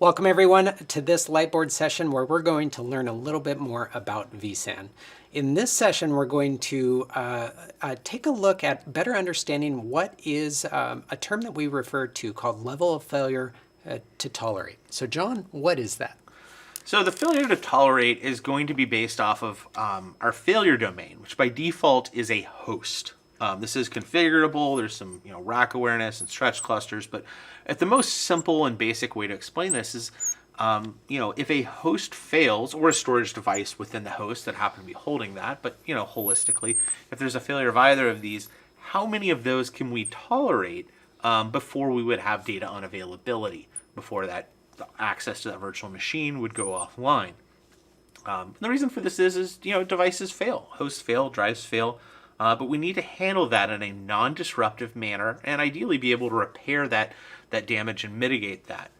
Welcome everyone to this Lightboard session where we're going to learn a little bit more about vSAN. In this session, we're going to take a look at better understanding what is a term that we refer to called level of failure to tolerate. So John, what is that? So the failure to tolerate is going to be based off of our failure domain, which by default is a host. This is configurable. There's some rack awareness and stretch clusters, but at the most simple and basic way to explain this is, if a host fails, or a storage device within the host that happen to be holding that, but holistically, if there's a failure of either of these, how many of those can we tolerate before we would have data unavailability, before that access to that virtual machine would go offline? The reason for this is devices fail, hosts fail, drives fail. But we need to handle that in a non-disruptive manner and ideally be able to repair that damage and mitigate that.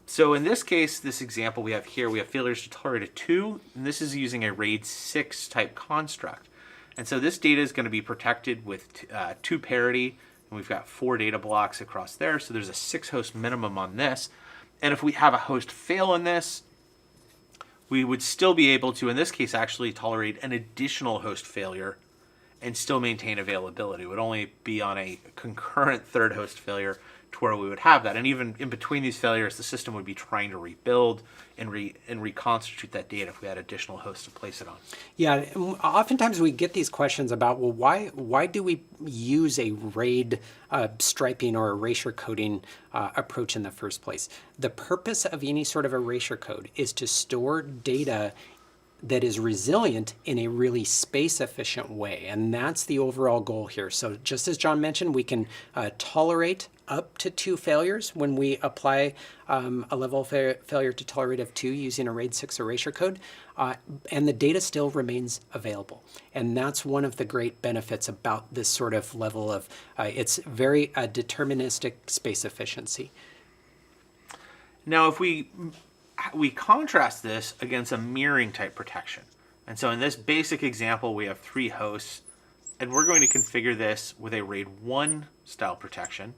So in this case, this example we have here, we have failures to tolerate a 2, and this is using a RAID 6 type construct. And so this data is going to be protected with 2 parity, and we've got 4 data blocks across there, so there's a 6 host minimum on this. And if we have a host fail in this, we would still be able to, in this case, actually tolerate an additional host failure and still maintain availability. It would only be on a concurrent third host failure to where we would have that. And even in between these failures, the system would be trying to rebuild and reconstitute that data if we had additional hosts to place it on. Yeah, oftentimes we get these questions about, well, why do we use a RAID striping or erasure coding approach in the first place? The purpose of any sort of erasure code is to store data that is resilient in a really space-efficient way. And that's the overall goal here. So just as John mentioned, we can tolerate up to 2 failures when we apply a level of failure to tolerate of 2 using a RAID 6 erasure code, and the data still remains available. And that's one of the great benefits about this sort of level of, it's very deterministic space efficiency. Now, if we contrast this against a mirroring type protection. And so in this basic example, we have 3 hosts, and we're going to configure this with a RAID 1 style protection.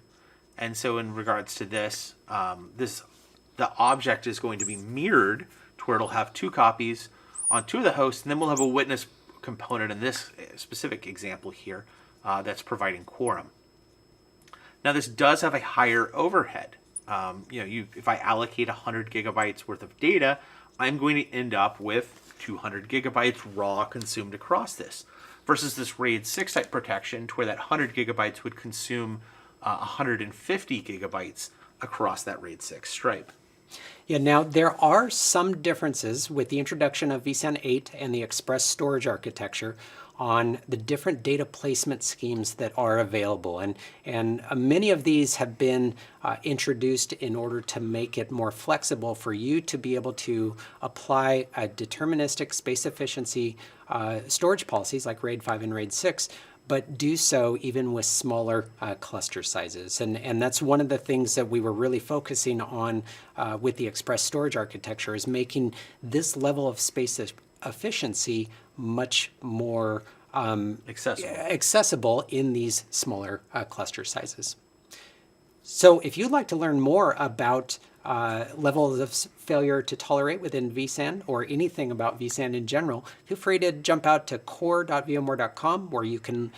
And so in regards to this, the object is going to be mirrored to where it'll have 2 copies on 2 of the hosts, and then we'll have a witness component in this specific example here that's providing quorum. Now this does have a higher overhead. If I allocate 100 gigabytes worth of data, I'm going to end up with 200 gigabytes raw consumed across this, versus this RAID 6 type protection to where that 100 gigabytes would consume 150 gigabytes across that RAID 6 stripe. Yeah, now there are some differences with the introduction of vSAN 8 and the express storage architecture on the different data placement schemes that are available. And many of these have been introduced in order to make it more flexible for you to be able to apply a deterministic space efficiency storage policies like RAID 5 and RAID 6, but do so even with smaller cluster sizes. And that's one of the things that we were really focusing on with the express storage architecture, is making this level of space efficiency much more accessible in these smaller cluster sizes. So if you'd like to learn more about levels of failure to tolerate within vSAN, or anything about vSAN in general, feel free to jump out to core.vmware.com, where you can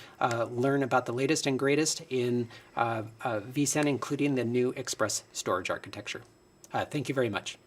learn about the latest and greatest in vSAN, including the new express storage architecture. Thank you very much.